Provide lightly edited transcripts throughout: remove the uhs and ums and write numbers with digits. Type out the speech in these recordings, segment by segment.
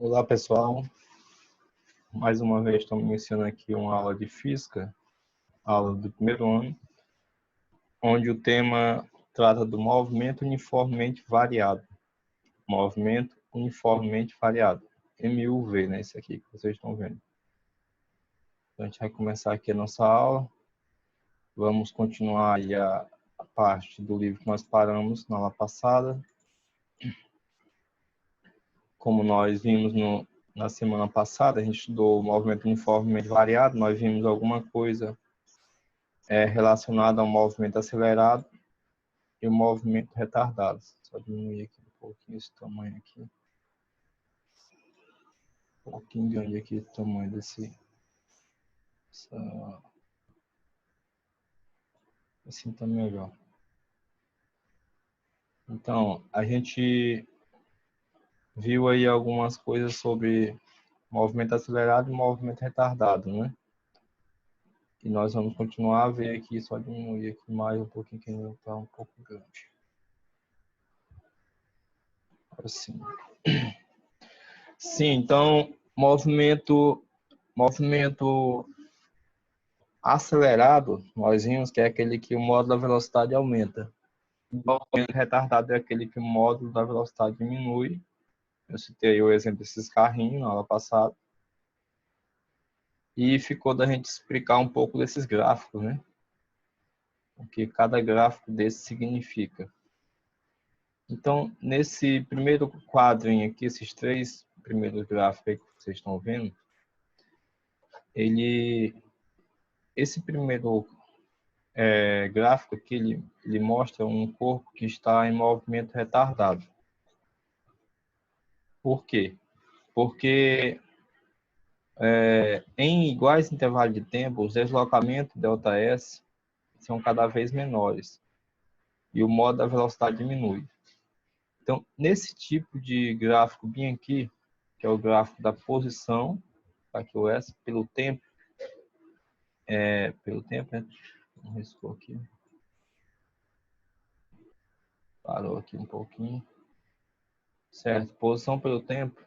Olá, pessoal. Mais uma vez estamos iniciando aqui uma aula de física, aula do primeiro ano, onde o tema trata do movimento uniformemente variado. Movimento uniformemente variado. MUV, né? Esse aqui que vocês estão vendo. Então, a gente vai começar aqui a nossa aula. Vamos continuar aí a parte do livro que nós paramos na aula passada. Como nós vimos na semana passada, a gente estudou o movimento uniformemente variado, nós vimos alguma coisa relacionada ao movimento acelerado e o movimento retardado. Só diminuir aqui um pouquinho esse tamanho aqui. Um pouquinho grande aqui o tamanho desse... Assim tá melhor. Então, a gente viu aí algumas coisas sobre movimento acelerado e movimento retardado, né? E nós vamos continuar a ver aqui, só diminuir aqui mais um pouquinho, que ainda está um pouco grande. Assim. Sim, então, movimento acelerado, nós vimos que é aquele que o módulo da velocidade aumenta. O movimento retardado é aquele que o módulo da velocidade diminui. Eu citei o exemplo desses carrinhos na aula passada. E ficou da gente explicar um pouco desses gráficos, né? O que cada gráfico desse significa. Então, nesse primeiro quadrinho aqui, esses três primeiros gráficos aí que vocês estão vendo, esse primeiro gráfico aqui, ele mostra um corpo que está em movimento retardado. Por quê? Porque em iguais intervalos de tempo, os deslocamentos ΔS são cada vez menores e o modo da velocidade diminui. Então, nesse tipo de gráfico bem aqui, que é o gráfico da posição, aqui o S, pelo tempo, né? Não riscou aqui. Parou aqui um pouquinho. Certo, posição pelo tempo.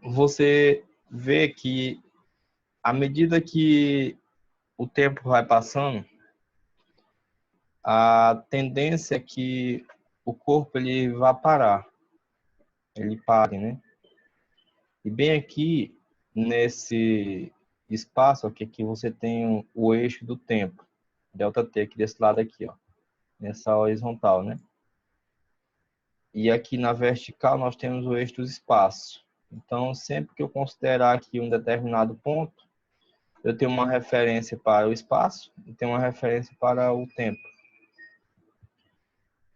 Você vê que, à medida que o tempo vai passando, a tendência é que o corpo ele vá parar. Ele pare, né? E bem aqui, nesse espaço aqui, que você tem o eixo do tempo, ΔT, aqui desse lado aqui, ó, nessa horizontal, né? E aqui na vertical nós temos o eixo dos espaços. Então, sempre que eu considerar aqui um determinado ponto, eu tenho uma referência para o espaço e tenho uma referência para o tempo.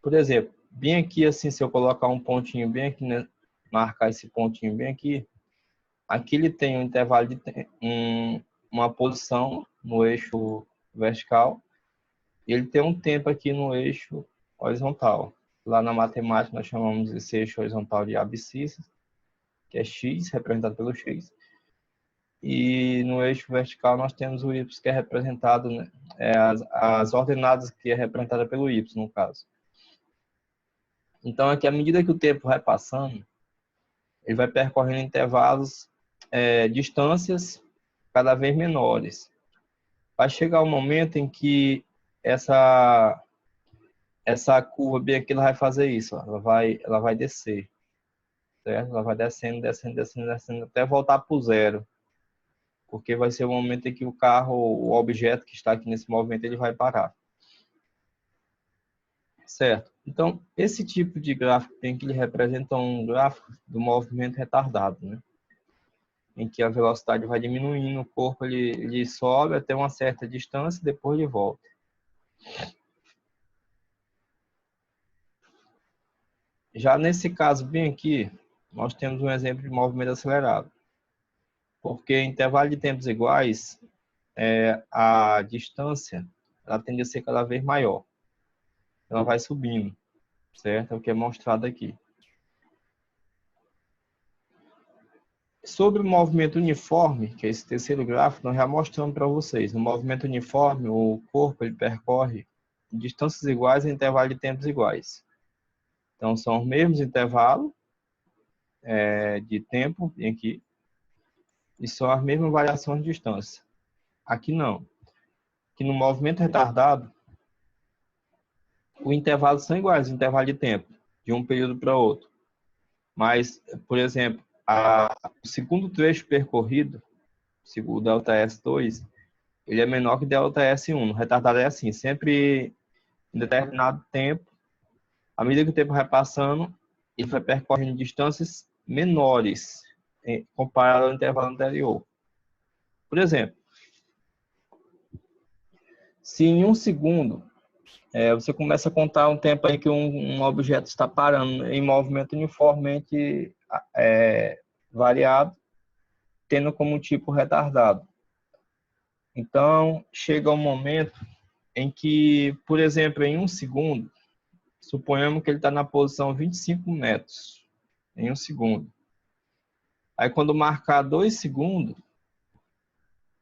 Por exemplo, bem aqui, assim, se eu colocar um pontinho bem aqui, né, marcar esse pontinho bem aqui, aqui ele tem um intervalo de uma posição no eixo vertical e ele tem um tempo aqui no eixo horizontal. Lá na matemática nós chamamos esse eixo horizontal de abscissa, que é x, representado pelo x. E no eixo vertical nós temos o y, que é representado, né, as ordenadas, que é representada pelo y, no caso. Então, aqui, à medida que o tempo vai passando, ele vai percorrendo intervalos, distâncias cada vez menores. Vai chegar um momento em que essa curva bem aqui, ela vai fazer isso, ó, ela vai descer, certo? Ela vai descendo, descendo, descendo, descendo, até voltar para o zero. Porque vai ser o momento em que o carro, o objeto que está aqui nesse movimento, ele vai parar. Certo? Então, esse tipo de gráfico tem que ele representa um gráfico do movimento retardado, né? Em que a velocidade vai diminuindo, o corpo ele sobe até uma certa distância e depois ele volta. Já nesse caso bem aqui, nós temos um exemplo de movimento acelerado. Porque em intervalo de tempos iguais, a distância ela tende a ser cada vez maior. Ela vai subindo, certo? É o que é mostrado aqui. Sobre o movimento uniforme, que é esse terceiro gráfico, nós já mostramos para vocês. No movimento uniforme, o corpo ele percorre distâncias iguais em intervalo de tempos iguais. Então, são os mesmos intervalos, de tempo, bem aqui, e são as mesmas variações de distância. Aqui não. Aqui no movimento retardado, os intervalos são iguais, o intervalo de tempo, de um período para outro. Mas, por exemplo, o segundo trecho percorrido, o delta S2, ele é menor que delta S1. No retardado é assim, sempre em determinado tempo, à medida que o tempo vai passando, ele vai percorrendo distâncias menores comparado ao intervalo anterior. Por exemplo, se em um segundo você começa a contar um tempo aí que um objeto está parando em movimento uniformemente variado, tendo como tipo retardado. Então, chega um momento em que, por exemplo, em um segundo, suponhamos que ele está na posição 25 metros, em um segundo. Aí, quando marcar 2 segundos,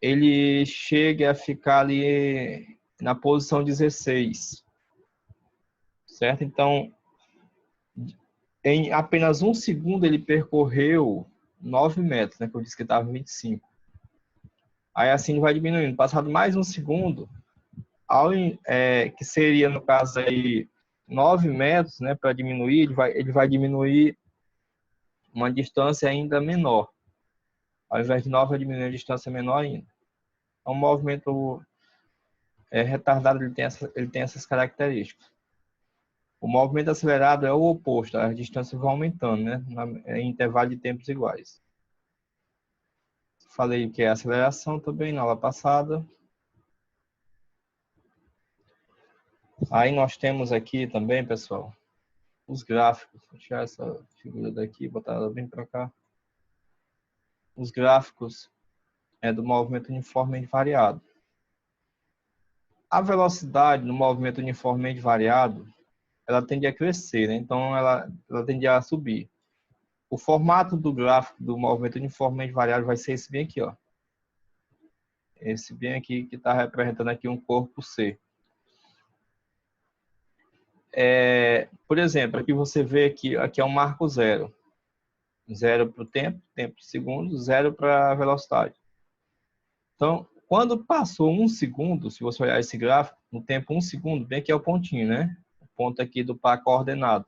ele chega a ficar ali na posição 16, certo? Então, em apenas um segundo, ele percorreu 9 metros, né? Que eu disse que estava 25. Aí, assim, vai diminuindo. Passado mais um segundo, que seria, no caso, aí, 9 metros, né? Para diminuir, ele vai diminuir uma distância ainda menor. Ao invés de 9, vai diminuir a distância menor ainda. É um movimento retardado, ele tem essas características. O movimento acelerado é o oposto, as distâncias vão aumentando, né? Em intervalo de tempos iguais. Falei que é aceleração também na aula passada. Aí nós temos aqui também, pessoal, os gráficos. Vou tirar essa figura daqui e botar ela bem para cá. Os gráficos do movimento uniformemente variado. A velocidade no movimento uniformemente variado, ela tende a crescer, né? Então ela tende a subir. O formato do gráfico do movimento uniformemente variado vai ser esse bem aqui, ó. Esse bem aqui que está representando aqui um corpo C. Por exemplo, aqui você vê que aqui é um marco zero. Zero para o tempo de segundo, zero para a velocidade. Então, quando passou um segundo, se você olhar esse gráfico, no tempo 1 segundo, bem aqui é o pontinho, né? O ponto aqui do par coordenado.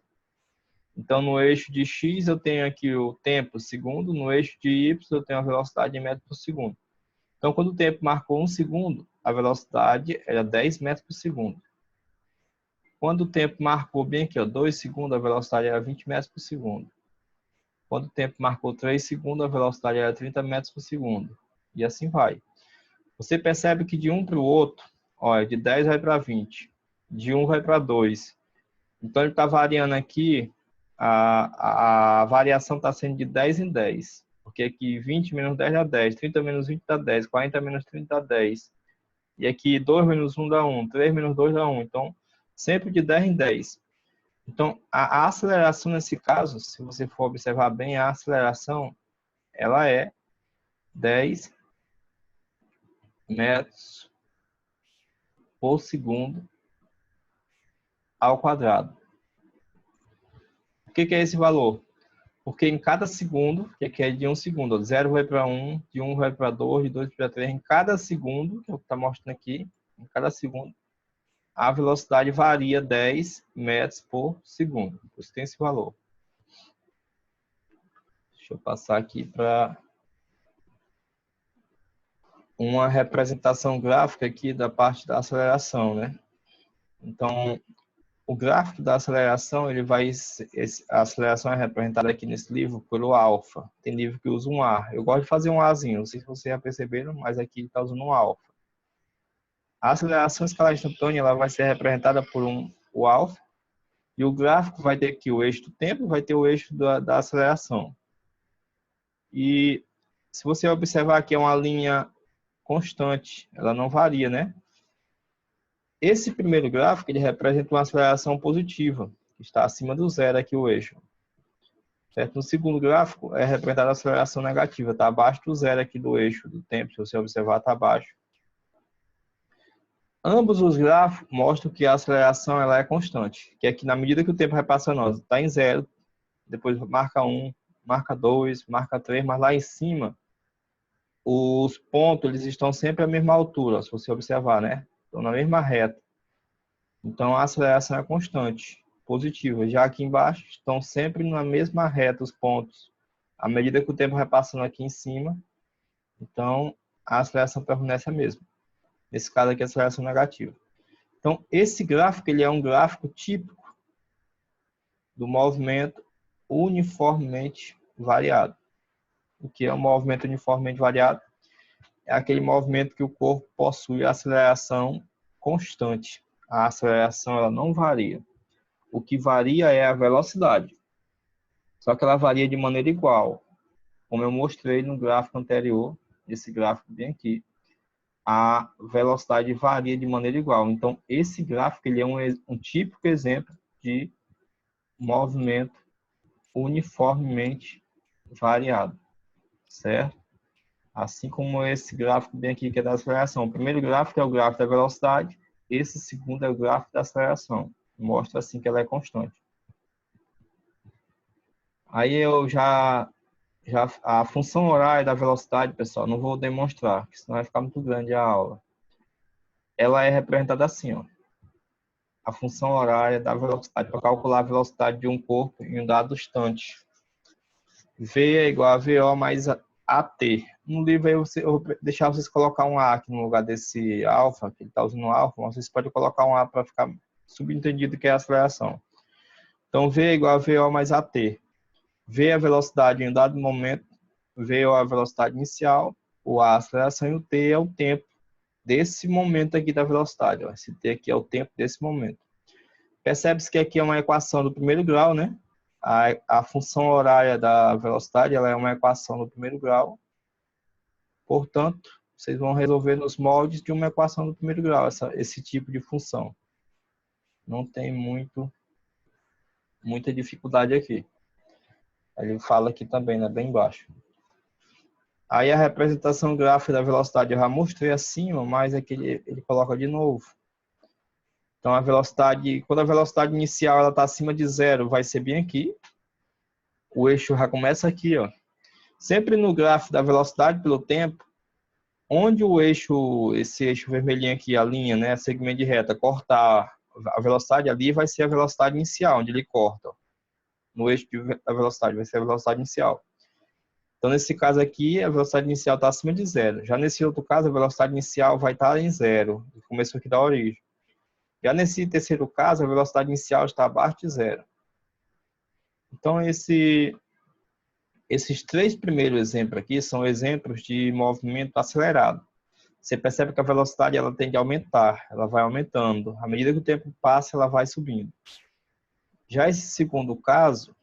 Então, no eixo de X, eu tenho aqui o tempo segundo, no eixo de Y, eu tenho a velocidade em metros por segundo. Então, quando o tempo marcou 1 segundo, a velocidade era 10 metros por segundo. Quando o tempo marcou bem aqui, ó, 2 segundos, a velocidade era 20 metros por segundo. Quando o tempo marcou 3 segundos, a velocidade era 30 metros por segundo. E assim vai. Você percebe que de um para o outro, ó, de 10 vai para 20. De 1 vai para 2. Então, ele está variando aqui, a variação está sendo de 10 em 10. Porque aqui 20 menos 10 dá 10, 30 menos 20 dá 10, 40 menos 30 dá 10. E aqui 2 menos 1 dá 1, 3 menos 2 dá 1. Então, sempre de 10 em 10. Então, a aceleração nesse caso, se você for observar bem, a aceleração, ela é 10 metros por segundo ao quadrado. O que é esse valor? Porque em cada segundo, que é de 1 segundo, ó, 0 vai para 1, de 1 vai para 2, de 2 para 3, em cada segundo, que é o que está mostrando aqui, em cada segundo, a velocidade varia 10 metros por segundo. Por isso tem esse valor. Deixa eu passar aqui para uma representação gráfica aqui da parte da aceleração, né? Então, o gráfico da aceleração, a aceleração é representada aqui nesse livro pelo alfa. Tem livro que usa um A. Eu gosto de fazer um Azinho, não sei se vocês já perceberam, mas aqui está usando um alfa. A aceleração escalar instantânea, ela vai ser representada por o alfa, e o gráfico vai ter aqui o eixo do tempo, vai ter o eixo da aceleração. E se você observar aqui, é uma linha constante, ela não varia, né? Esse primeiro gráfico, ele representa uma aceleração positiva, que está acima do zero aqui o eixo. Certo? No segundo gráfico, é representada a aceleração negativa, está abaixo do zero aqui do eixo do tempo, se você observar, está abaixo. Ambos os gráficos mostram que a aceleração ela é constante, que é que na medida que o tempo vai passando, está em zero, depois marca 1, marca 2, marca 3, mas lá em cima, os pontos eles estão sempre à mesma altura, se você observar, né? Estão na mesma reta. Então, a aceleração é constante, positiva. Já aqui embaixo, estão sempre na mesma reta os pontos. À medida que o tempo vai passando aqui em cima, então, a aceleração permanece a mesma. Nesse caso aqui, a aceleração negativa. Então, esse gráfico ele é um gráfico típico do movimento uniformemente variado. O que é um movimento uniformemente variado? É aquele movimento que o corpo possui aceleração constante. A aceleração ela não varia. O que varia é a velocidade. Só que ela varia de maneira igual. Como eu mostrei no gráfico anterior, esse gráfico bem aqui, a velocidade varia de maneira igual. Então, esse gráfico ele é um típico exemplo de movimento uniformemente variado, certo? Assim como esse gráfico bem aqui, que é da aceleração. O primeiro gráfico é o gráfico da velocidade, esse segundo é o gráfico da aceleração. Mostra assim que ela é constante. Aí eu já a função horária da velocidade, pessoal, não vou demonstrar, porque senão vai ficar muito grande a aula. Ela é representada assim, ó. A função horária da velocidade, para calcular a velocidade de um corpo em um dado instante. V é igual a VO mais AT. No livro aí eu vou deixar vocês colocar um A aqui no lugar desse alfa, que ele está usando alfa, mas vocês podem colocar um A para ficar subentendido que é a aceleração. Então, V é igual a VO mais AT. V é a velocidade em um dado momento, V é a velocidade inicial, o A é a aceleração e o T é o tempo desse momento aqui da velocidade. Ó. Esse T aqui é o tempo desse momento. Percebe-se que aqui é uma equação do primeiro grau, né? A função horária da velocidade ela é uma equação do primeiro grau. Portanto, vocês vão resolver nos moldes de uma equação do primeiro grau esse tipo de função. Não tem muita dificuldade aqui. Ele fala aqui também, né? Bem embaixo. Aí a representação gráfica da velocidade eu já mostrei acima, mas aqui ele coloca de novo. Então a velocidade, quando a velocidade inicial ela está acima de zero, vai ser bem aqui. O eixo já começa aqui, ó. Sempre no gráfico da velocidade pelo tempo, onde o eixo, esse eixo vermelhinho aqui, a linha, né, segmento de reta, cortar a velocidade ali, vai ser a velocidade inicial, onde ele corta. No eixo da velocidade, vai ser a velocidade inicial. Então, nesse caso aqui, a velocidade inicial está acima de zero. Já nesse outro caso, a velocidade inicial vai estar em zero, que começou aqui da origem. Já nesse terceiro caso, a velocidade inicial está abaixo de zero. Então, esses três primeiros exemplos aqui são exemplos de movimento acelerado. Você percebe que a velocidade ela tende a aumentar, ela vai aumentando. À medida que o tempo passa, ela vai subindo. Já esse segundo caso,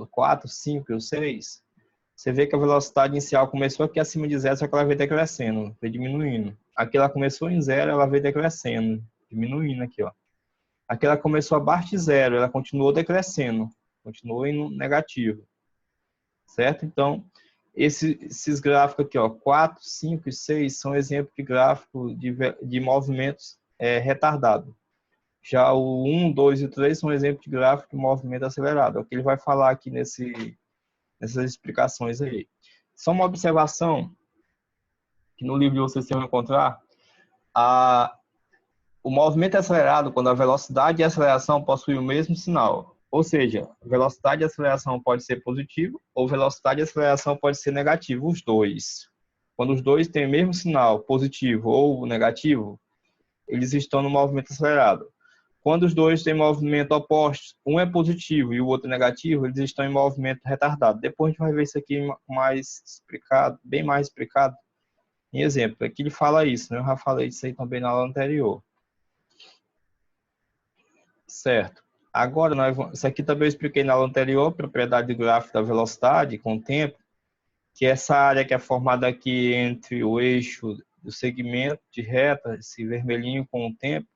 o 4, 5 e o 6, você vê que a velocidade inicial começou aqui acima de zero, só que ela veio decrescendo, veio diminuindo. Aqui ela começou em zero, ela veio decrescendo, diminuindo aqui, ó. Aqui ela começou abaixo de zero, ela continuou decrescendo, continuou em negativo. Certo? Então, esses gráficos aqui, ó, 4, 5 e 6, são exemplos de gráfico de movimentos retardados. Já o 1, 2 e 3 são exemplos de gráfico de movimento acelerado. É o que ele vai falar aqui nessas explicações aí. Só uma observação, que no livro de vocês vão encontrar, o movimento acelerado, quando a velocidade e a aceleração possuem o mesmo sinal. Ou seja, velocidade e aceleração pode ser positivo, ou velocidade e aceleração pode ser negativo, os dois. Quando os dois têm o mesmo sinal, positivo ou negativo, eles estão no movimento acelerado. Quando os dois têm movimento oposto, um é positivo e o outro é negativo, eles estão em movimento retardado. Depois a gente vai ver isso aqui mais explicado, bem mais explicado em exemplo. Aqui ele fala isso, né? Eu já falei isso aí também na aula anterior. Certo. Agora, isso aqui também eu expliquei na aula anterior, propriedade gráfica da velocidade com o tempo, que essa área que é formada aqui entre o eixo do segmento de reta, esse vermelhinho com o tempo,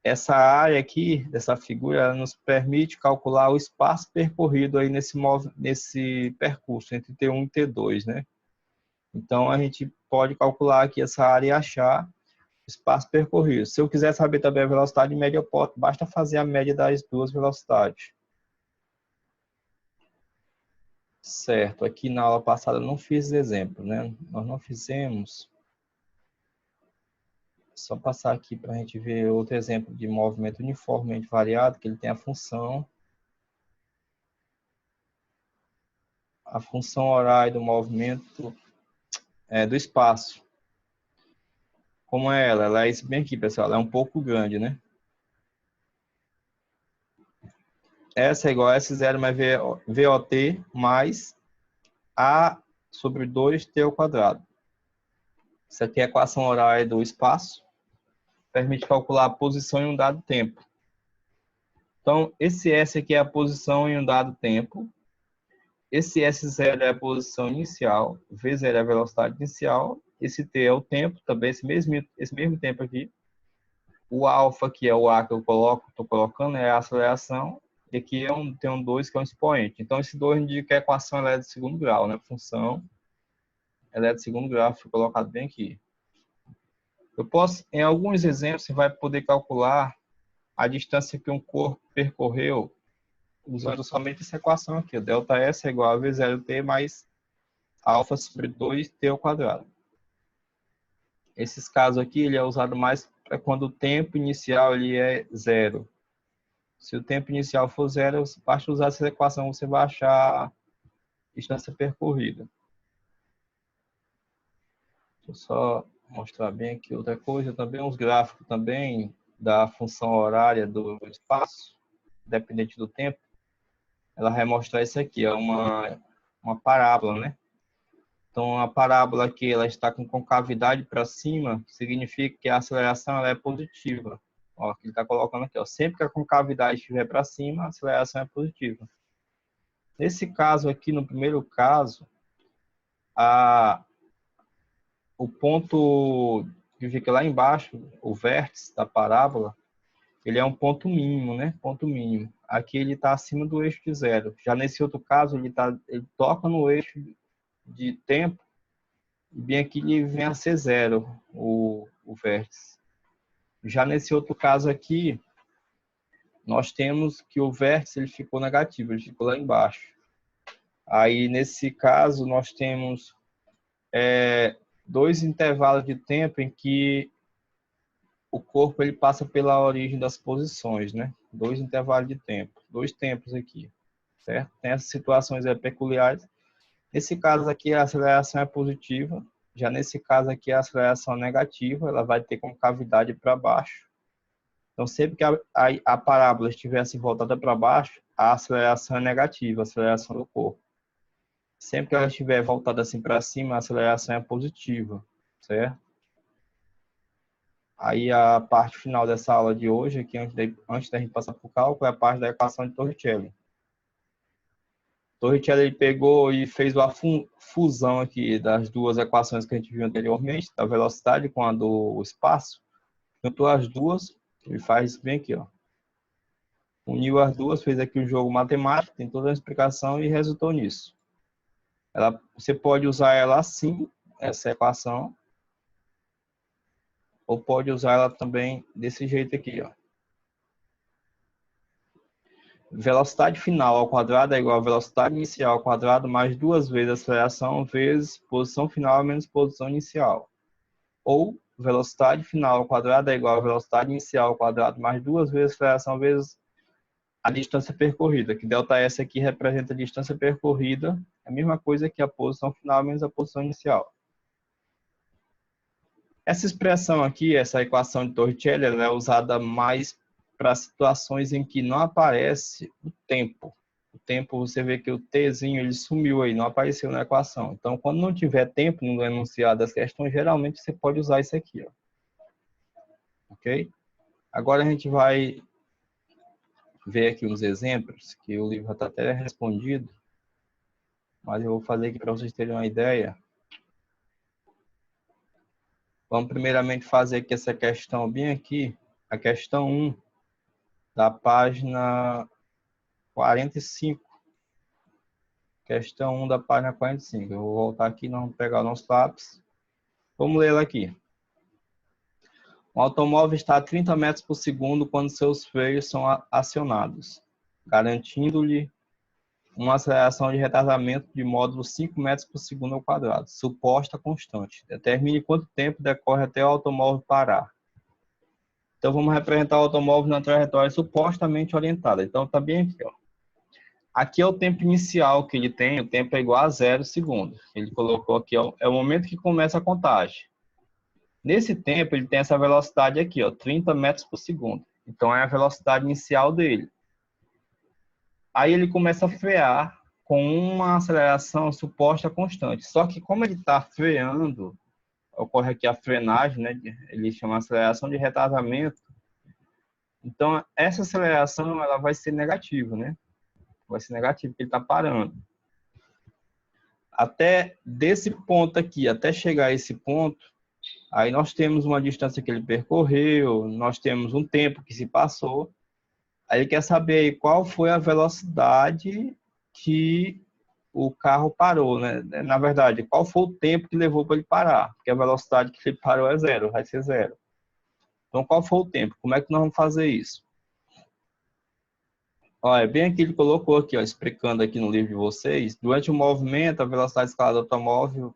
essa área aqui, dessa figura, ela nos permite calcular o espaço percorrido aí nesse percurso, entre T1 e T2, né? Então, a gente pode calcular aqui essa área e achar espaço percorrido. Se eu quiser saber também a velocidade média, basta fazer a média das duas velocidades. Certo, aqui na aula passada eu não fiz exemplo, né? Nós não fizemos. Só passar aqui para a gente ver outro exemplo de movimento uniformemente variado, que ele tem a função horária do movimento do espaço. Como é ela? Ela é isso bem aqui, pessoal. Ela é um pouco grande, né? Essa é igual a S0 mais VOT mais A sobre 2T ao quadrado. Isso aqui é a equação horária do espaço. Permite calcular a posição em um dado tempo. Então, esse S aqui é a posição em um dado tempo. Esse S0 é a posição inicial. V0 é a velocidade inicial. Esse T é o tempo, também esse mesmo tempo aqui. O alfa, que é o A que eu estou colocando, é a aceleração. E aqui tem um 2, que é um expoente. Então, esse 2 indica que a equação ela é de segundo grau, né? Função ela é de segundo grau, foi colocado bem aqui. Eu posso, em alguns exemplos, você vai poder calcular a distância que um corpo percorreu usando somente essa equação aqui. ΔS é igual a V0T mais alfa sobre 2T ao quadrado. Esses casos aqui, ele é usado mais para quando o tempo inicial ele é zero. Se o tempo inicial for zero, basta usar essa equação, você vai achar a distância percorrida. Deixa eu só mostrar bem aqui outra coisa. Também uns gráficos também da função horária do espaço, dependente do tempo. Ela vai mostrar isso aqui, é uma parábola, né? Então, a parábola aqui ela está com concavidade para cima, significa que a aceleração ela é positiva. Ó, que ele está colocando aqui, ó. Sempre que a concavidade estiver para cima, a aceleração é positiva. Nesse caso aqui, no primeiro caso, o ponto que fica lá embaixo, o vértice da parábola, ele é um ponto mínimo, né? Ponto mínimo. Aqui ele está acima do eixo de zero. Já nesse outro caso, ele toca no eixo de tempo, e bem aqui ele vem a ser zero, o vértice. Já nesse outro caso aqui, nós temos que o vértice ele ficou negativo, ele ficou lá embaixo. Aí, nesse caso, nós temos dois intervalos de tempo em que o corpo ele passa pela origem das posições, né? Dois intervalos de tempo, dois tempos aqui, certo? Tem essas situações peculiares. Nesse caso aqui, a aceleração é positiva. Já nesse caso aqui, a aceleração é negativa, ela vai ter concavidade para baixo. Então, sempre que a parábola estivesse voltada para baixo, a aceleração é negativa, a aceleração do corpo. Sempre que ela estiver voltada assim para cima, a aceleração é positiva, certo? Aí a parte final dessa aula de hoje, aqui antes da gente passar para o cálculo, é a parte da equação de Torricelli. Torricelli ele pegou e fez uma fusão aqui das duas equações que a gente viu anteriormente, da velocidade com a do espaço. Juntou as duas, ele faz isso bem aqui, ó. Uniu as duas, fez aqui um jogo matemático, tem toda a explicação e resultou nisso. Você pode usar ela assim, essa equação, ou pode usar ela também desse jeito aqui, ó. Velocidade final ao quadrado é igual a velocidade inicial ao quadrado mais duas vezes a aceleração vezes posição final menos posição inicial. Ou velocidade final ao quadrado é igual a velocidade inicial ao quadrado mais duas vezes a aceleração vezes a distância percorrida, que ΔS aqui representa a distância percorrida, é a mesma coisa que a posição final menos a posição inicial. Essa expressão aqui, essa equação de Torricelli, ela é usada mais para situações em que não aparece o tempo. O tempo, você vê que o Tzinho ele sumiu aí, não apareceu na equação. Então, quando não tiver tempo no enunciado das questões, geralmente você pode usar isso aqui, ó. Ok? Agora a gente vai ver aqui uns exemplos, que o livro já está até respondido, mas eu vou fazer aqui para vocês terem uma ideia. Vamos primeiramente fazer aqui essa questão bem aqui, a questão 1, da página 45. Questão 1 da página 45. Eu vou voltar aqui, nós vamos pegar o nosso lápis. Vamos ler ela aqui. Um automóvel está a 30 metros por segundo quando seus freios são acionados, garantindo-lhe uma aceleração de retardamento de módulo 5 metros por segundo ao quadrado, suposta constante. Determine quanto tempo decorre até o automóvel parar. Então, vamos representar o automóvel na trajetória supostamente orientada. Então, está bem aqui, ó. Aqui é o tempo inicial que ele tem, o tempo é igual a 0 segundos. Ele colocou aqui, ó, é o momento que começa a contagem. Nesse tempo, ele tem essa velocidade aqui, ó, 30 metros por segundo. Então, é a velocidade inicial dele. Aí ele começa a frear com uma aceleração suposta constante. Só que como ele está freando, ocorre aqui a frenagem, né? Ele chama aceleração de retardamento. Então, essa aceleração ela vai ser negativa, né? Vai ser negativa, porque ele está parando. Até desse ponto aqui, até chegar a esse ponto, aí nós temos uma distância que ele percorreu, nós temos um tempo que se passou. Aí ele quer saber aí qual foi a velocidade que o carro parou, né? Na verdade, qual foi o tempo que levou para ele parar? Porque a velocidade que ele parou é 0, vai ser 0. Então, qual foi o tempo? Como é que nós vamos fazer isso? Olha, bem aqui ele colocou aqui, ó, explicando aqui no livro de vocês, durante o movimento, a velocidade escalada do automóvel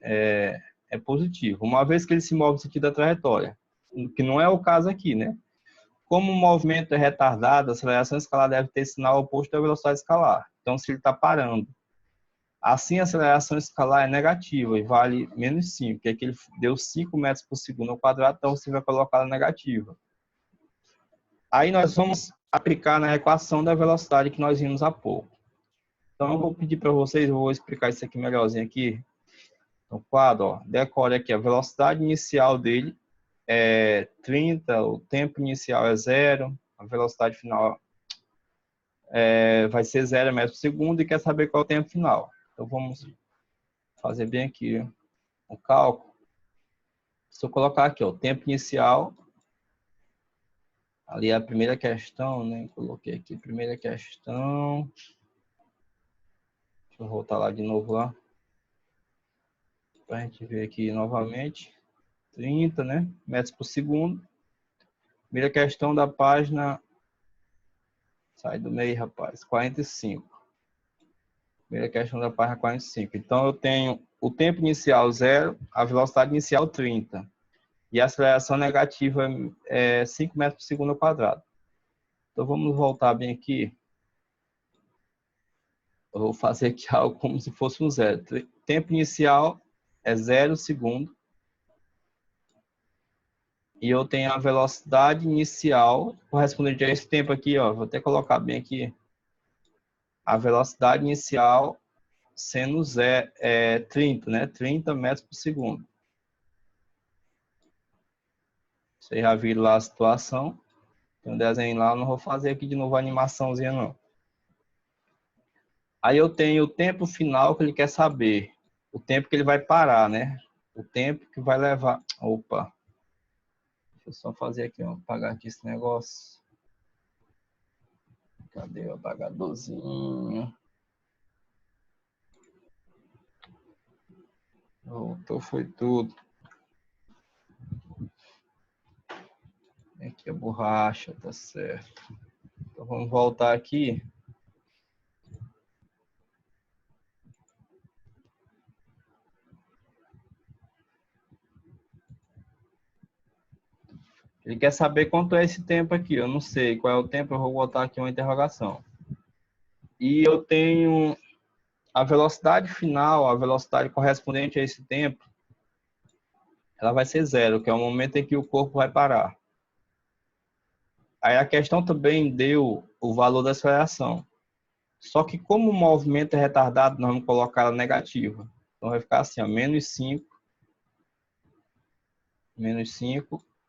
é positiva, uma vez que ele se move no sentido da trajetória, que não é o caso aqui, né? Como o movimento é retardado, a aceleração escalar deve ter sinal oposto à velocidade escalar. Então, se ele está parando, assim a aceleração escalar é negativa e vale menos 5, que é que ele deu 5 metros por segundo ao quadrado, então você vai colocar ela negativa. Aí nós vamos aplicar na equação da velocidade que nós vimos há pouco. Então, eu vou pedir para vocês, eu vou explicar isso aqui melhorzinho aqui. No quadro, ó, decore aqui a velocidade inicial dele é 30, o tempo inicial é 0, a velocidade final vai ser 0 metros por segundo e quer saber qual é o tempo final. Então, vamos fazer bem aqui o cálculo. Se eu colocar aqui, ó, o tempo inicial, ali é a primeira questão, né? Coloquei aqui a primeira questão. Deixa eu voltar lá de novo lá. Para a gente ver aqui novamente. 30, né? Metros por segundo. Primeira questão da página. Sai do meio, rapaz. 45. Primeira questão da página 45. Então, eu tenho o tempo inicial 0, a velocidade inicial 30. E a aceleração negativa é 5 metros por segundo ao quadrado. Então, vamos voltar bem aqui. Eu vou fazer aqui algo como se fosse um 0. Tempo inicial é 0 segundo. E eu tenho a velocidade inicial correspondente a esse tempo aqui, ó. Vou até colocar bem aqui. A velocidade inicial sendo 30, né? 30 metros por segundo. Vocês já viram lá a situação. Tem um desenho lá, eu não vou fazer aqui de novo a animaçãozinha, não. Aí eu tenho o tempo final que ele quer saber. O tempo que ele vai parar, né? O tempo que vai levar... Opa! Deixa eu só fazer aqui, ó. Apagar aqui esse negócio. Cadê o apagadorzinho? Voltou, foi tudo. Aqui a borracha, tá certo. Então vamos voltar aqui. Ele quer saber quanto é esse tempo aqui. Eu não sei qual é o tempo, eu vou botar aqui uma interrogação. E eu tenho a velocidade final, a velocidade correspondente a esse tempo, ela vai ser 0, que é o momento em que o corpo vai parar. Aí a questão também deu o valor da aceleração. Só que como o movimento é retardado, nós vamos colocar ela negativa. Então vai ficar assim, ó, menos 5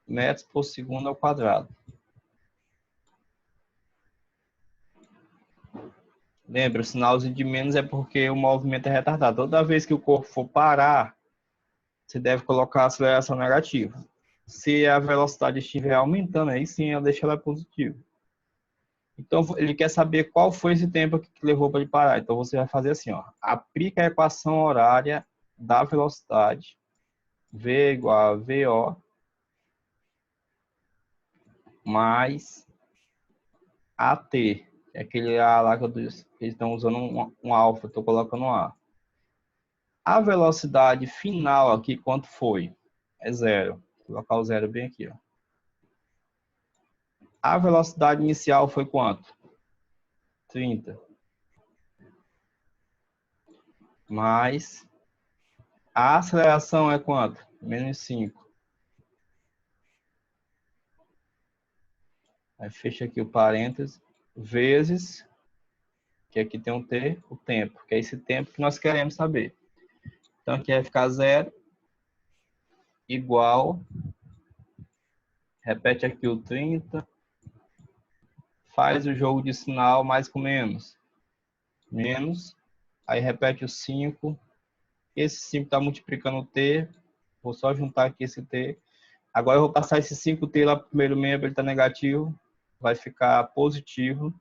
metros por segundo ao quadrado. Lembra, o sinalzinho de menos é porque o movimento é retardado. Toda vez que o corpo for parar, você deve colocar a aceleração negativa. Se a velocidade estiver aumentando, aí sim eu deixo ela positiva. Então, ele quer saber qual foi esse tempo que levou para ele parar. Então, você vai fazer assim, ó. Aplica a equação horária da velocidade. V igual a VO mais AT. É aquele A lá que eles estão usando um alfa, estou colocando um A. A velocidade final aqui, quanto foi? É zero. Vou colocar o zero bem aqui, ó. A velocidade inicial foi quanto? 30. Mais a aceleração é quanto? Menos 5. Aí fecha aqui o parênteses, vezes, que aqui tem um T, o tempo, que é esse tempo que nós queremos saber. Então aqui vai ficar zero, igual, repete aqui o 30, faz o jogo de sinal mais com menos. Menos, aí repete o 5, esse 5 está multiplicando o T, vou só juntar aqui esse T. Agora eu vou passar esse 5T lá para o primeiro membro, ele está negativo, vai ficar positivo.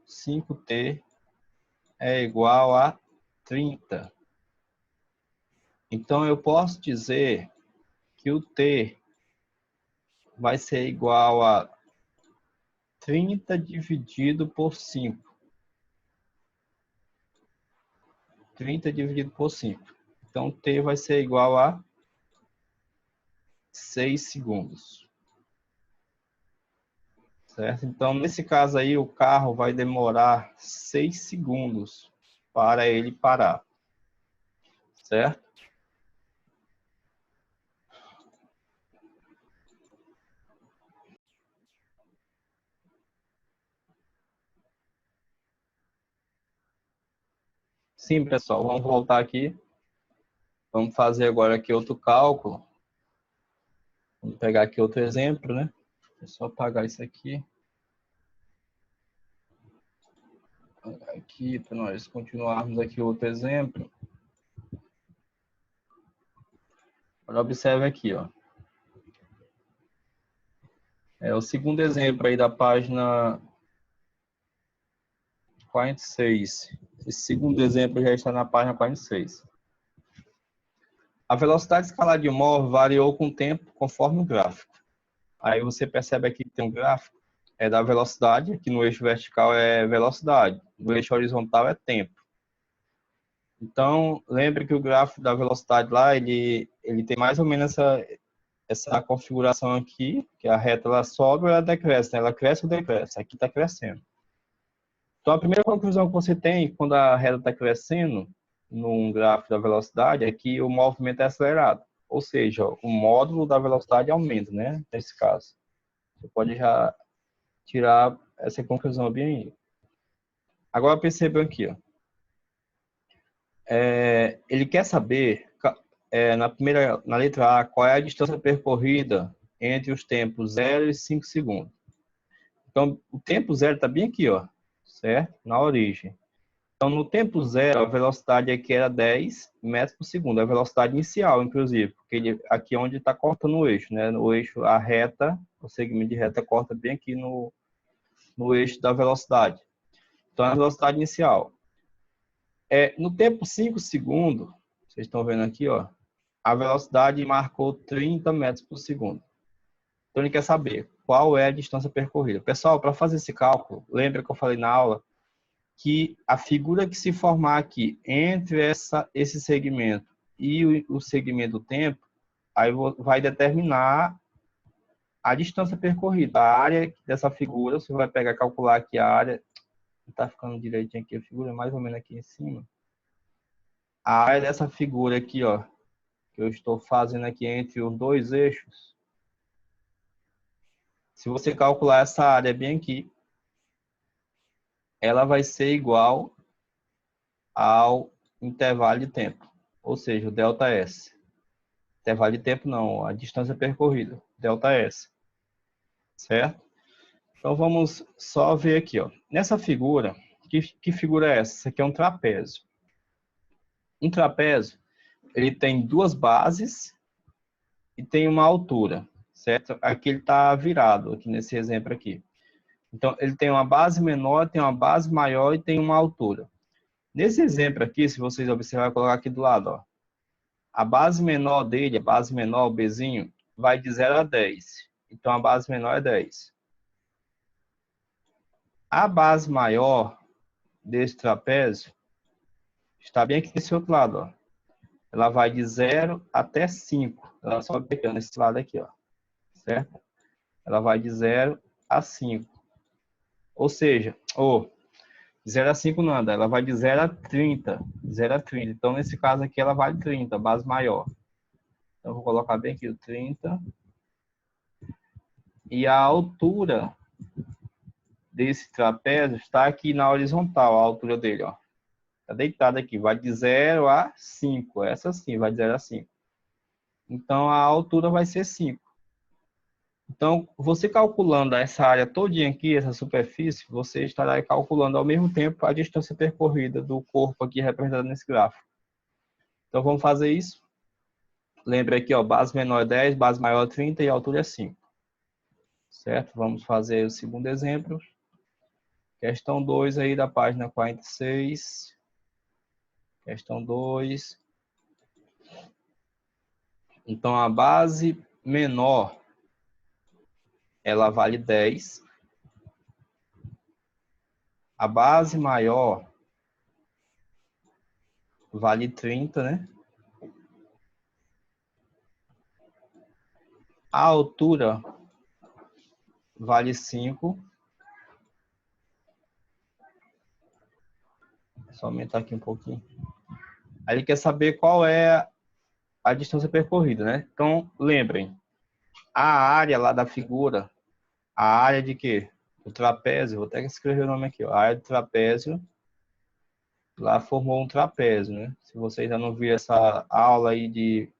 5T é igual a 30. Então eu posso dizer que o T vai ser igual a 30 dividido por 5. 30 dividido por 5. Então T vai ser igual a 6 segundos. Certo? Então, nesse caso aí, o carro vai demorar 6 segundos para ele parar. Certo? Sim, pessoal, vamos voltar aqui. Vamos fazer agora aqui outro cálculo. Vamos pegar aqui outro exemplo, né? É só apagar isso aqui. Aqui, para nós continuarmos aqui outro exemplo. Agora observe aqui, ó. É o segundo exemplo aí da página 46. Esse segundo exemplo já está na página 46. A velocidade escalar de um móvel variou com o tempo conforme o gráfico. Aí você percebe aqui que tem um gráfico é da velocidade, aqui no eixo vertical é velocidade, no eixo horizontal é tempo. Então, lembre que o gráfico da velocidade lá, ele tem mais ou menos essa configuração aqui, que a reta ela sobe ou ela decresce, né? Ela cresce ou decresce, aqui está crescendo. Então, a primeira conclusão que você tem quando a reta está crescendo, num gráfico da velocidade, é que o movimento é acelerado. Ou seja, o módulo da velocidade aumenta, né? Nesse caso. Você pode já tirar essa conclusão bem aí. Agora percebam aqui, ó. Ele quer saber, na letra A, qual é a distância percorrida entre os tempos 0 e 5 segundos. Então, o tempo 0 está bem aqui, ó, certo? Na origem. Então, no tempo 0, a velocidade aqui era 10 metros por segundo. A velocidade inicial, inclusive, porque aqui é onde está cortando o eixo, né? No eixo, a reta, o segmento de reta corta bem aqui no eixo da velocidade. Então, a velocidade inicial. No tempo 5 segundos, vocês estão vendo aqui, ó, a velocidade marcou 30 metros por segundo. Então, ele quer saber qual é a distância percorrida. Pessoal, para fazer esse cálculo, lembra que eu falei na aula que a figura que se formar aqui entre esse segmento e o segmento do tempo, aí vai determinar a distância percorrida. A área dessa figura, você vai pegar, calcular aqui a área, não está ficando direitinho aqui a figura, mais ou menos aqui em cima. A área dessa figura aqui, ó, que eu estou fazendo aqui entre os dois eixos, se você calcular essa área bem aqui, ela vai ser igual ao intervalo de tempo, ou seja, o ΔS. Intervalo de tempo não, a distância percorrida, ΔS. Certo? Então vamos só ver aqui, ó. Nessa figura, que figura é essa? Essa aqui é um trapézio. Um trapézio, ele tem duas bases e tem uma altura, certo? Aqui ele está virado, aqui nesse exemplo aqui. Então, ele tem uma base menor, tem uma base maior e tem uma altura. Nesse exemplo aqui, se vocês observarem, vou colocar aqui do lado, ó. A base menor dele, a base menor, o Bzinho, vai de 0 a 10. Então, a base menor é 10. A base maior desse trapézio está bem aqui desse outro lado, ó. Ela vai de 0 até 5. Ela sobe aqui, ó, nesse lado aqui, ó. Certo? Ela vai de 0 a 5. Ou seja, 0 a 5 não anda, ela vai de 0 a 30. 0 a 30. Então, nesse caso aqui, ela vale 30, base maior. Então, eu vou colocar bem aqui o 30. E a altura desse trapézio está aqui na horizontal, a altura dele, ó. Está deitado aqui, vai de 0 a 5. Essa sim, vai de 0 a 5. Então, a altura vai ser 5. Então, você calculando essa área todinha aqui, essa superfície, você estará calculando ao mesmo tempo a distância percorrida do corpo aqui representado nesse gráfico. Então, vamos fazer isso. Lembra aqui, ó, base menor é 10, base maior é 30 e a altura é 5. Certo? Vamos fazer o segundo exemplo. Questão 2 aí da página 46. Questão 2. Então, a base menor, ela vale 10. A base maior vale 30, né? A altura vale 5. Só aumentar aqui um pouquinho. Aí ele quer saber qual é a distância percorrida, né? Então, lembrem, a área lá da figura, a área de quê? O trapézio, vou até escrever o nome aqui, ó. A área do trapézio, lá formou um trapézio, né? Se vocês já não viram essa aula aí de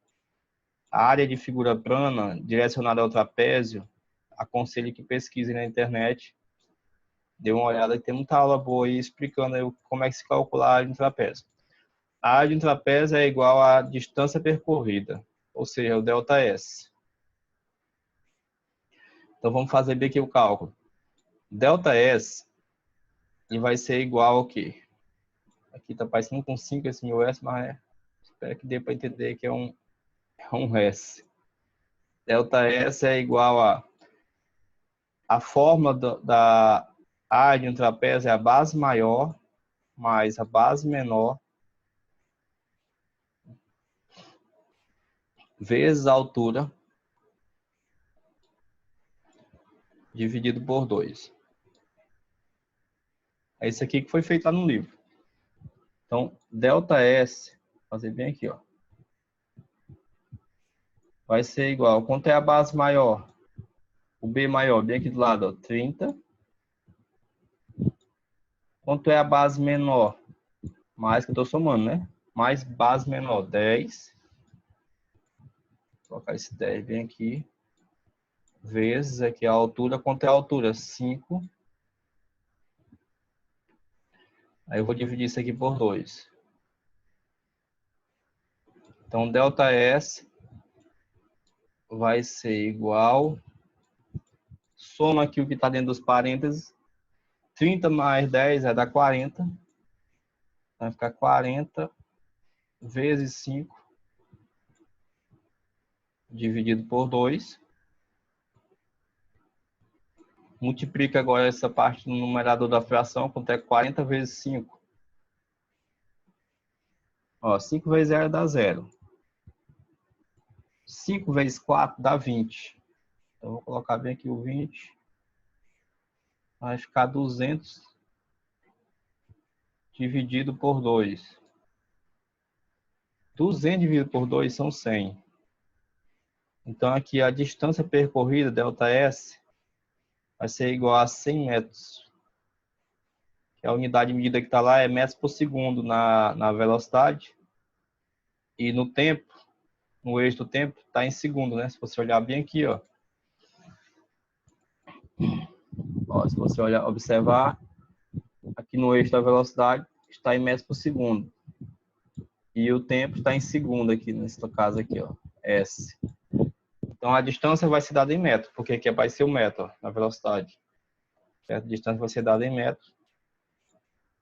área de figura plana direcionada ao trapézio, aconselho que pesquisem na internet. Dê uma olhada, que tem muita aula boa aí explicando aí como é que se calcula a área de um trapézio. A área de um trapézio é igual à distância percorrida, ou seja, o ΔS. Então, vamos fazer bem aqui o cálculo. ΔS e vai ser igual ao quê? Aqui está parecendo com 5 esse 1000S, mas espero que dê para entender que é um S. ΔS é igual a fórmula da área de um trapézio é a base maior mais a base menor vezes a altura dividido por 2. É isso aqui que foi feito lá no livro. Então, ΔS, vou fazer bem aqui, ó, vai ser igual. Quanto é a base maior? O B maior, bem aqui do lado, ó, 30. Quanto é a base menor? Mais que eu estou somando, né? Mais base menor, 10. Vou colocar esse 10 bem aqui. Vezes aqui a altura. Quanto é a altura? 5. Aí eu vou dividir isso aqui por 2. Então, ΔS vai ser igual. Soma aqui o que está dentro dos parênteses. 30 mais 10 vai dar 40. Vai ficar 40 vezes 5 dividido por 2. Multiplica agora essa parte no numerador da fração. Quanto é 40 vezes 5? Ó, 5 vezes 0 dá 0. 5 vezes 4 dá 20. Então, vou colocar bem aqui o 20. Vai ficar 200 dividido por 2. 200 dividido por 2 são 100. Então, aqui a distância percorrida, ΔS, vai ser igual a 100 metros. A unidade de medida que está lá é metros por segundo na velocidade. E no tempo, no eixo do tempo, está em segundo, né? Se você olhar bem aqui, ó. Se você olhar, observar, aqui no eixo da velocidade está em metros por segundo. E o tempo está em segundo aqui, nesse caso aqui, ó, S. Então, a distância vai ser dada em metro, porque aqui vai ser o metro, ó, na velocidade. Certo? A distância vai ser dada em metro.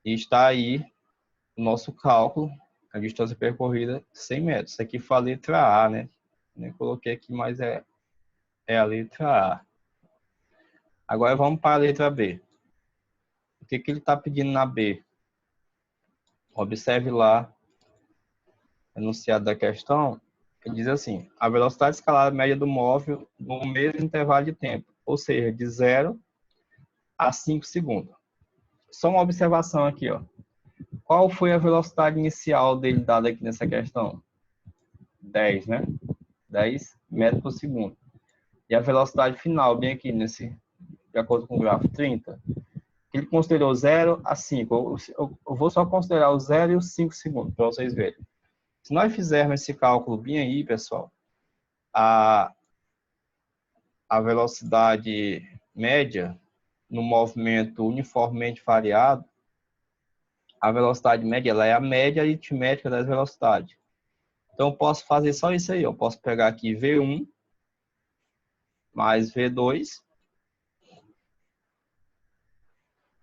E está aí o nosso cálculo, a distância percorrida, 100 metros. Isso aqui foi a letra A, né? Nem coloquei aqui, mas é a letra A. Agora vamos para a letra B. O que ele está pedindo na B? Observe lá, enunciado da questão, ele diz assim, a velocidade escalar média do móvel no mesmo intervalo de tempo, ou seja, de 0 a 5 segundos. Só uma observação aqui, ó. Qual foi a velocidade inicial dele dada aqui nessa questão? 10, né? 10 metros por segundo. E a velocidade final, bem aqui, de acordo com o gráfico, 30. Ele considerou 0 a 5. Eu vou só considerar o 0 e os 5 segundos, para vocês verem. Se nós fizermos esse cálculo bem aí, pessoal, a velocidade média no movimento uniformemente variado, a velocidade média ela é a média aritmética das velocidades. Então, eu posso fazer só isso aí. Eu posso pegar aqui V1 mais V2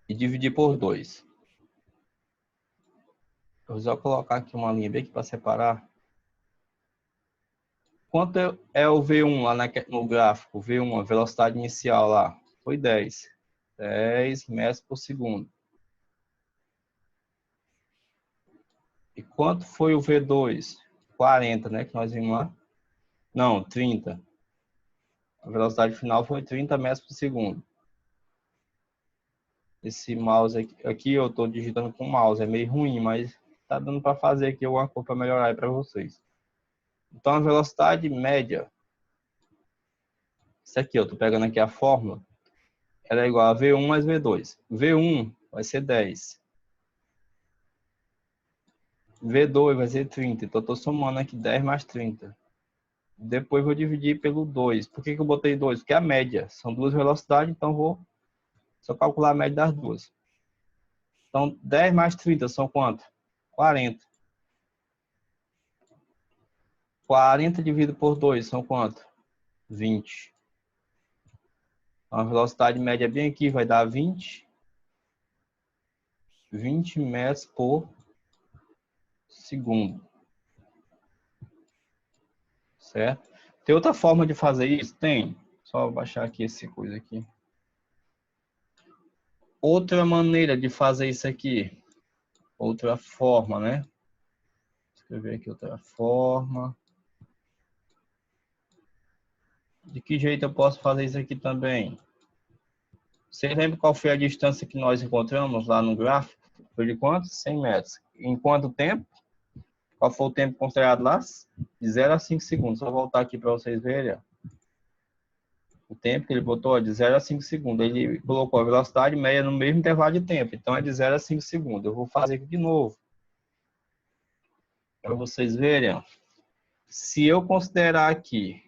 e dividir por 2. Eu vou só colocar aqui uma linha bem aqui para separar. Quanto é o V1 lá no gráfico? V1, a velocidade inicial lá, foi 10. 10 metros por segundo. E quanto foi o V2? 40, né? Que nós vimos lá. Não, 30. A velocidade final foi 30 metros por segundo. Esse mouse aqui eu estou digitando com o mouse. É meio ruim, mas tá dando para fazer aqui alguma coisa para melhorar aí para vocês. Então, a velocidade média. Isso aqui, eu estou pegando aqui a fórmula. Ela é igual a V1 mais V2. V1 vai ser 10. V2 vai ser 30. Então, eu estou somando aqui 10 mais 30. Depois vou dividir pelo 2. Por que eu botei 2? Porque é a média. São duas velocidades, então vou só calcular a média das duas. Então, 10 mais 30 são quanto? 40. 40 dividido por 2 são quanto? 20. Então, a velocidade média bem aqui vai dar 20 metros por segundo. Certo? Tem outra forma de fazer isso? Tem. Só baixar aqui essa coisa aqui. Outra maneira de fazer isso aqui. Outra forma, né? Vou escrever aqui outra forma. De que jeito eu posso fazer isso aqui também? Você lembra qual foi a distância que nós encontramos lá no gráfico? Foi de quanto? 100 metros. Em quanto tempo? Qual foi o tempo considerado lá? De 0 a 5 segundos. Só voltar aqui para vocês verem. O tempo que ele botou de 0 a 5 segundos. Ele colocou a velocidade média no mesmo intervalo de tempo. Então, é de 0 a 5 segundos. Eu vou fazer aqui de novo. Para vocês verem. Se eu considerar aqui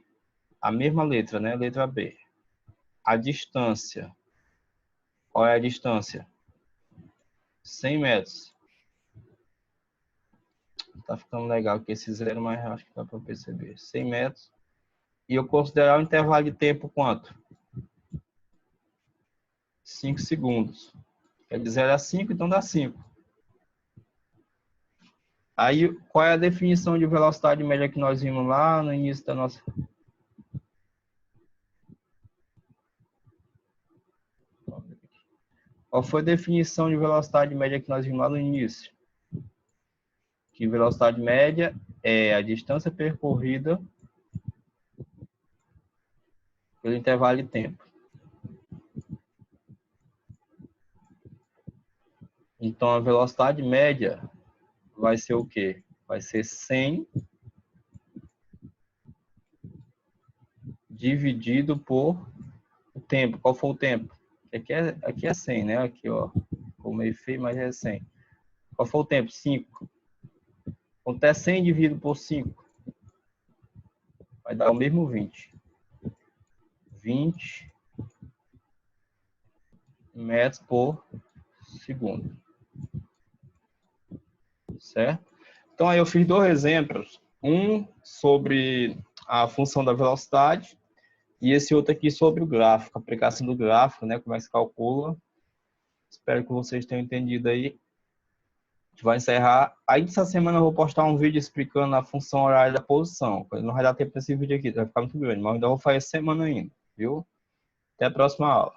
a mesma letra, né? Letra B. A distância. Qual é a distância? 100 metros. Tá ficando legal aqui esse zero, mas acho que dá para perceber. 100 metros. E eu considerar o intervalo de tempo quanto? 5 segundos. É de 0 a 5, então dá 5. Aí, qual é a definição de velocidade média que nós vimos lá no início da nossa... Qual foi a definição de velocidade média que nós vimos lá no início? Que velocidade média é a distância percorrida pelo intervalo de tempo. Então, a velocidade média vai ser o quê? Vai ser 100 dividido por o tempo. Qual foi o tempo? Aqui é 100, né? Aqui, ó. Ficou meio feio, mas é 100. Qual foi o tempo? 5. Quanto é 100 dividido por 5? Vai dar o mesmo 20. 20 metros por segundo. Certo? Então, aí eu fiz dois exemplos. Um sobre a função da velocidade e esse outro aqui sobre o gráfico, a aplicação do gráfico, né? Como é que se calcula. Espero que vocês tenham entendido aí. A gente vai encerrar. Aí, essa semana eu vou postar um vídeo explicando a função horária da posição. Não vai dar tempo desse vídeo aqui, vai ficar muito grande, mas ainda vou fazer essa semana ainda, viu? Até a próxima aula.